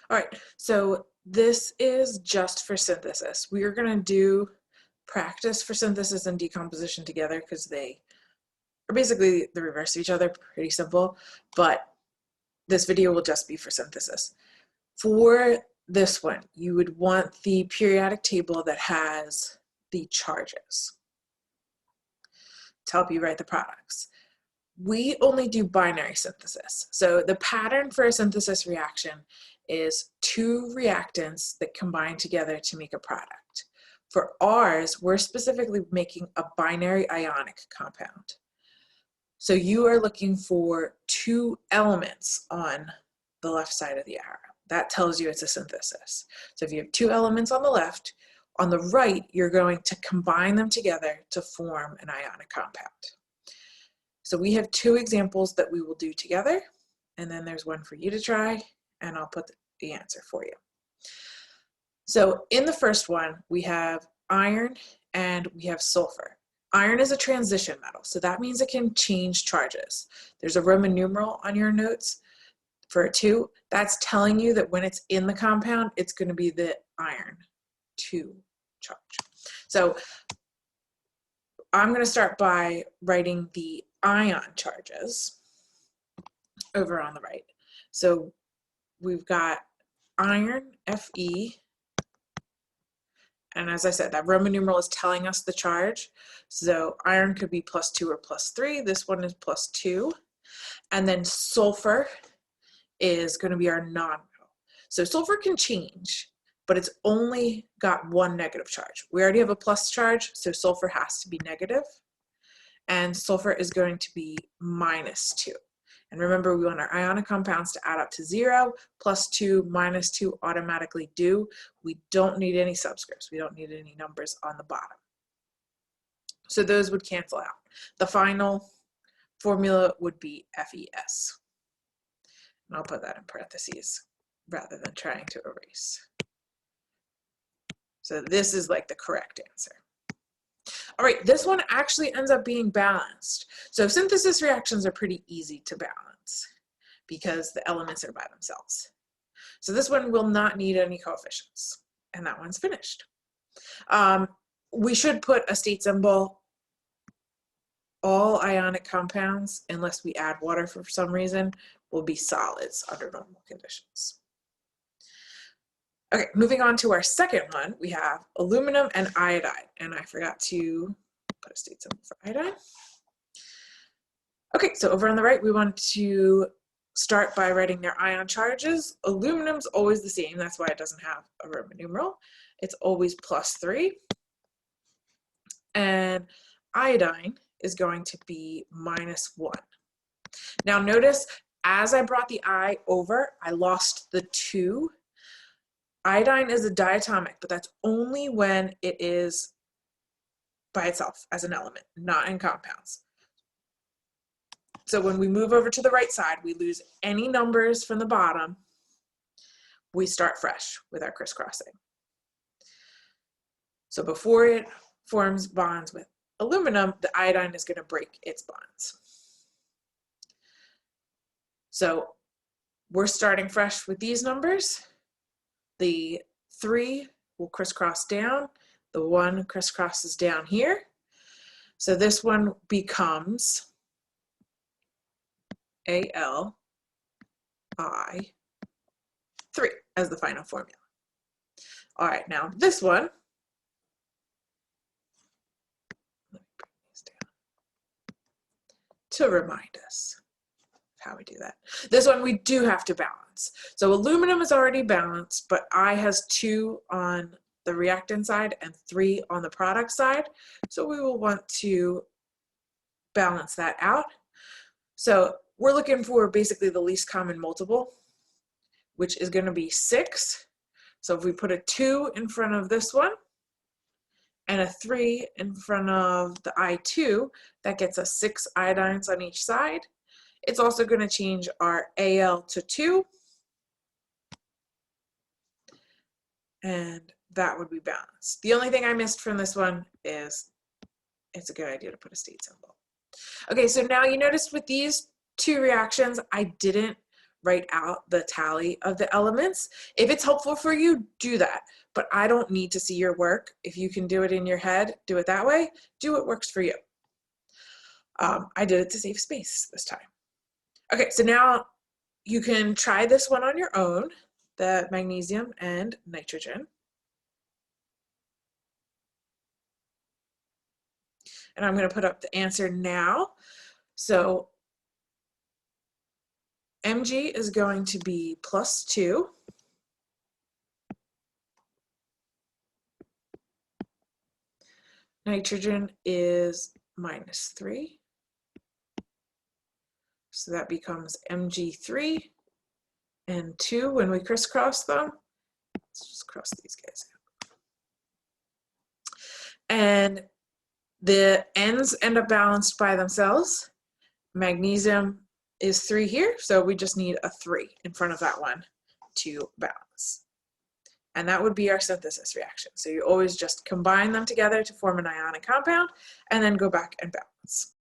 All right, so this is just for synthesis. We are going to do practice for synthesis and decomposition together because they are basically the reverse of each other, pretty simple, but this video will just be for synthesis. For this one, you would want the periodic table that has the charges to help you write the products. We only do binary synthesis. So the pattern for a synthesis reaction is two reactants that combine together to make a product. For ours, we're specifically making a binary ionic compound. So you are looking for two elements on the left side of the arrow. That tells you it's a synthesis. So if you have two elements on the left, on the right, you're going to combine them together to form an ionic compound. So we have two examples that we will do together, and then there's one for you to try, and I'll put the answer for you. So in the first one, we have iron and we have sulfur. Iron is a transition metal, so that means it can change charges. There's a Roman numeral on your notes for a 2. That's telling you that when it's in the compound, it's going to be the iron 2 charge. So I'm going to start by writing the ion charges over on the right. So we've got iron, Fe, and as I said, that Roman numeral is telling us the charge. So iron could be +2 or +3. This one is +2. And then sulfur is going to be our non-metal. So sulfur can change, but it's only got one negative charge. We already have a plus charge, so sulfur has to be negative. And sulfur is going to be -2. And remember, we want our ionic compounds to add up to 0. +2, -2 automatically do. We don't need any subscripts. We don't need any numbers on the bottom. So those would cancel out. The final formula would be FeS. And I'll put that in parentheses rather than trying to erase. So this is like the correct answer. All right, this one actually ends up being balanced. So synthesis reactions are pretty easy to balance because the elements are by themselves. So this one will not need any coefficients, and that one's finished. We should put a state symbol. All ionic compounds, unless we add water for some reason, will be solids under normal conditions. Okay, moving on to our second one, we have aluminum and iodine, and I forgot to put a state symbol for iodine. Okay, so over on the right, we want to start by writing their ion charges. Aluminum's always the same, that's why it doesn't have a Roman numeral. It's always +3. And iodine is going to be -1. Now notice, as I brought the I over, I lost the 2. Iodine is a diatomic, but that's only when it is by itself as an element, not in compounds. So when we move over to the right side, we lose any numbers from the bottom. We start fresh with our crisscrossing. So before it forms bonds with aluminum, the iodine is going to break its bonds. So we're starting fresh with these numbers. The 3 will crisscross down. The 1 crisscrosses down here. So this one becomes Al I3 as the final formula. All right, now this one, let me bring these down to remind us how we do that. This one we do have to balance. So aluminum is already balanced, but I has 2 on the reactant side and 3 on the product side. So we will want to balance that out. So we're looking for basically the least common multiple, which is going to be 6. So if we put a 2 in front of this one and a 3 in front of the I2, that gets us 6 iodines on each side. It's also going to change our Al to 2, and that would be balanced. The only thing I missed from this one is it's a good idea to put a state symbol. Okay, so now you notice with these 2 reactions, I didn't write out the tally of the elements. If it's helpful for you, do that. But I don't need to see your work. If you can do it in your head, do it that way. Do what works for you. I did it to save space this time. Okay, so now you can try this one on your own, the magnesium and nitrogen. And I'm going to put up the answer now. So Mg is going to be +2. Nitrogen is -3. So that becomes Mg3 and 2 when we crisscross them. Let's just cross these guys out. And the ends end up balanced by themselves. Magnesium is 3 here, so we just need a 3 in front of that one to balance. And that would be our synthesis reaction. So you always just combine them together to form an ionic compound and then go back and balance.